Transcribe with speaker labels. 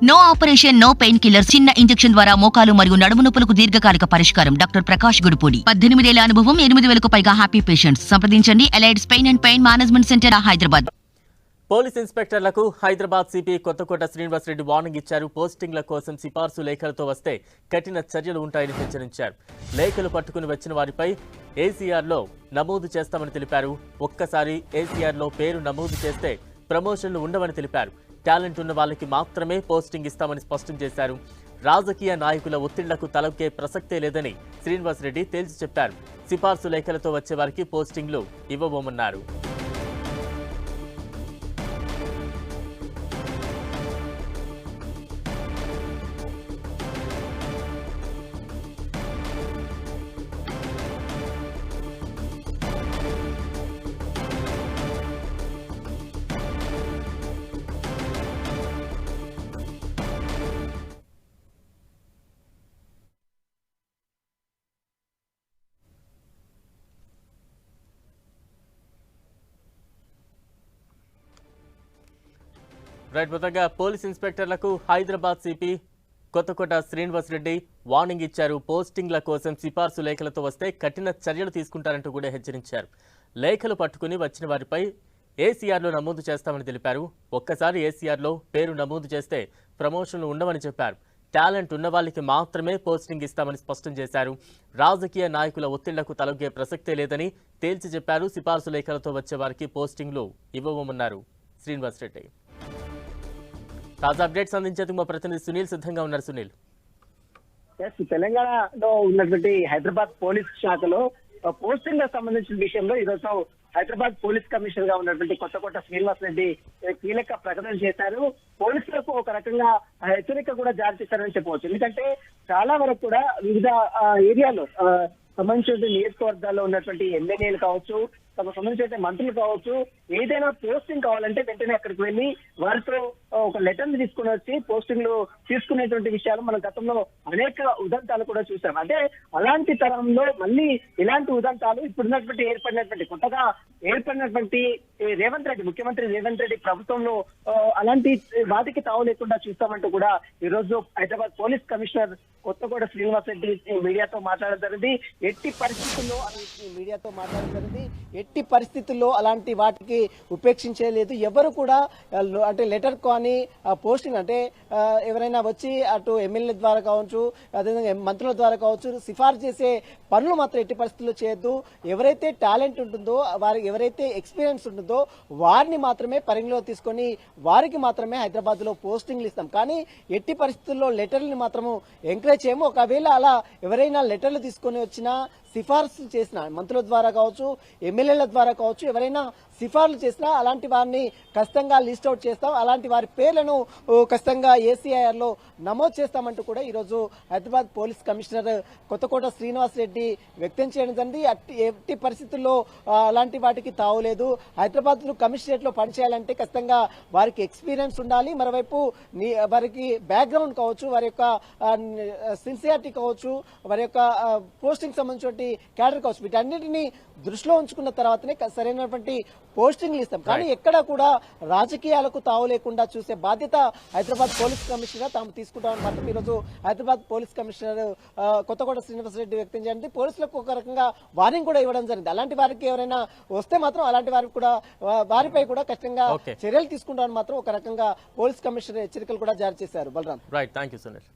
Speaker 1: No operation, no painkiller. చిన్న injection ద్వారా మోకాలు మరియు నడుము నొప్పులకు దీర్ఘకాలిక పరిష్కారం. డాక్టర్ ప్రకాష్ గుడిపూడి. 18 ఏళ్ల అనుభవం, 8,000కు పైగా హ్యాపీ పేషెంట్స్. సంప్రదించండి Allied's pain and pain management centre, Hyderabad.
Speaker 2: Police ఇన్స్పెక్టర్లకు హైదరాబాద్ సిపి కొత్తకోట శ్రీనివాసరెడ్డి వార్నింగ్ ఇచ్చారు. పోస్టింగ్ల కోసం సిఫార్సు లేఖలతో వస్తే కఠిన చర్యలు ఉంటాయని హెచ్చరించారు. లేఖలు పట్టుకుని వచ్చిన వారిపై ఏసీఆర్లో నమోదు చేస్తామని తెలిపారు. ఒక్కసారి ఏసీఆర్లో పేరు నమోదు చేస్తే ప్రమోషన్లు ఉండవని తెలిపారు. టాలెంట్ ఉన్న వాళ్ళకి మాత్రమే పోస్టింగ్ ఇస్తామని స్పష్టం చేశారు. రాజకీయ నాయకుల ఒత్తిళ్లకు తలొక్కే ప్రసక్తే లేదని శ్రీనివాసరెడ్డి తేల్చి చెప్పారు. సిఫార్సు లేఖలతో వచ్చే వారికి పోస్టింగ్లు ఇవ్వబోమన్నారు. రైట్, మొత్తంగా పోలీస్ ఇన్స్పెక్టర్లకు హైదరాబాద్ సిపి కొత్తకోట శ్రీనివాసరెడ్డి వార్నింగ్ ఇచ్చారు. పోస్టింగ్ల కోసం సిఫార్సు లేఖలతో వస్తే కఠిన చర్యలు తీసుకుంటారంటూ కూడా హెచ్చరించారు. లేఖలు పట్టుకుని వచ్చిన వారిపై ఏసీఆర్లో నమోదు చేస్తామని తెలిపారు. ఒక్కసారి ఏసీఆర్లో పేరు నమోదు చేస్తే ప్రమోషన్లు ఉండవని చెప్పారు. టాలెంట్ ఉన్న వాళ్ళకి మాత్రమే పోస్టింగ్ ఇస్తామని స్పష్టం చేశారు. రాజకీయ నాయకుల ఒత్తిళ్లకు తలొగ్గే ప్రసక్తే లేదని తేల్చి చెప్పారు. సిఫార్సు లేఖలతో వచ్చే వారికి పోస్టింగ్లు ఇవ్వబోమన్నారు శ్రీనివాసరెడ్డి. తాజా అప్డేట్స్ అందించేందుకు మా ప్రతినిధి సునీల్ సిద్ధంగా ఉన్నారు. సునీల్,
Speaker 3: తెలంగాణలో ఉన్నటువంటి హైదరాబాద్ పోలీస్ శాఖలో పోస్టింగ్ సంబంధించిన విషయంలో ఈరోజు హైదరాబాద్ పోలీస్ కమిషనర్ గా ఉన్నటువంటి కొత్తకోట శ్రీనివాసరెడ్డి కీలక ప్రకటన చేశారు. పోలీసులకు ఒక రకంగా హెచ్చరిక కూడా జారీ చేశారని చెప్పవచ్చు. ఎందుకంటే చాలా వరకు కూడా వివిధ ఏరియాలో సంబంధించిన నియోజకవర్గాల్లో ఉన్నటువంటి ఎమ్మెల్యేలు కావచ్చు, తమకు సంబంధించిన మంత్రులు కావచ్చు, ఏదైనా పోస్టింగ్ కావాలంటే వెంటనే అక్కడికి వెళ్ళి వారితో ఒక లెటర్ ని తీసుకుని వచ్చి పోస్టింగ్లు తీసుకునేటువంటి విషయాలు మనం గతంలో అనేక ఉదంతాలు కూడా చూసాం. అంటే అలాంటి తరంలో మళ్ళీ ఇలాంటి ఉదంతాలు ఇప్పుడున్నటువంటి కొత్తగా ఏర్పడినటువంటి రేవంత్ రెడ్డి, ముఖ్యమంత్రి రేవంత్ రెడ్డి ప్రభుత్వంలో అలాంటి వాటికి తావు లేకుండా చూస్తామంటూ కూడా ఈ రోజు హైదరాబాద్ పోలీస్ కమిషనర్ కొత్తకోట శ్రీనివాసరెడ్డి మీడియాతో మాట్లాడడం జరిగింది. ఎట్టి పరిస్థితుల్లో అలాంటి వాటికి ఉపేక్షించలేదు. ఎవరు కూడా అంటే లెటర్ కానీ పోస్టింగ్ అంటే ఎవరైనా వచ్చి అటు ఎమ్మెల్యే ద్వారా కావచ్చు, అదేవిధంగా మంత్రుల ద్వారా కావచ్చు, సిఫార్సు చేసే పనులు మాత్రం ఎట్టి పరిస్థితుల్లో చేయొద్దు. ఎవరైతే టాలెంట్ ఉంటుందో, వారికి ఎవరైతే ఎక్స్పీరియన్స్ ఉంటుందో వారిని మాత్రమే పరిగణలో తీసుకొని వారికి మాత్రమే హైదరాబాద్ లో పోస్టింగ్లు ఇస్తాం. కానీ ఎట్టి పరిస్థితుల్లో లెటర్ని మాత్రము ఎంకరేజ్ చేయము. ఒకవేళ అలా ఎవరైనా లెటర్లు తీసుకొని వచ్చినా, సిఫార్సు చేసిన మంత్రుల ద్వారా కావచ్చు, ఎమ్మెల్యేల ద్వారా కావచ్చు, ఎవరైనా సిఫార్సు చేసినా అలాంటి వారిని ఖచ్చితంగా లిస్ట్ అవుట్ చేస్తాం. అలాంటి వారి పేర్లను ఖచ్చితంగా ఏసీఐఆర్ లో నమోదు చేస్తామంటూ కూడా ఈరోజు హైదరాబాద్ పోలీస్ కమిషనర్ కొత్తకోట శ్రీనివాసరెడ్డి వ్యక్తం చేయడం జరిగింది. ఎట్టి పరిస్థితుల్లో అలాంటి వాటికి తావులేదు. హైదరాబాద్ కమిషనరేట్ లో పనిచేయాలంటే ఖచ్చితంగా వారికి ఎక్స్పీరియన్స్ ఉండాలి. మరోవైపు వారికి బ్యాక్గ్రౌండ్ కావచ్చు, వారి యొక్క సిన్సియారిటీ కావచ్చు, వారి యొక్క పోస్టింగ్ సంబంధించిన క్యాడర్ కావచ్చు, వీటన్నిటిని దృష్టిలో ఉంచుకున్న తర్వాతనే సరైనటువంటి పోస్టింగ్లు ఇస్తాం. కానీ ఎక్కడ కూడా రాజకీయాలకు తావు లేకుండా చూసే బాధ్యత హైదరాబాద్ పోలీస్ కమిషనర్ తాము తీసుకుంటామని మాత్రం ఈరోజు హైదరాబాద్ పోలీస్ కమిషనర్ కొత్తకోట శ్రీనివాసరెడ్డి వ్యక్తం చేయండి. పోలీసులకు ఒక రకంగా వార్నింగ్ కూడా ఇవ్వడం జరిగింది. అలాంటి వారికి ఎవరైనా వస్తే మాత్రం అలాంటి వారికి కూడా వారిపై కూడా ఖచ్చితంగా చర్యలు తీసుకుంటామని మాత్రం ఒక రకంగా పోలీస్ కమిషనర్ హెచ్చరికలు కూడా జారీ చేశారు. Balram,
Speaker 2: right, thank you Sunil.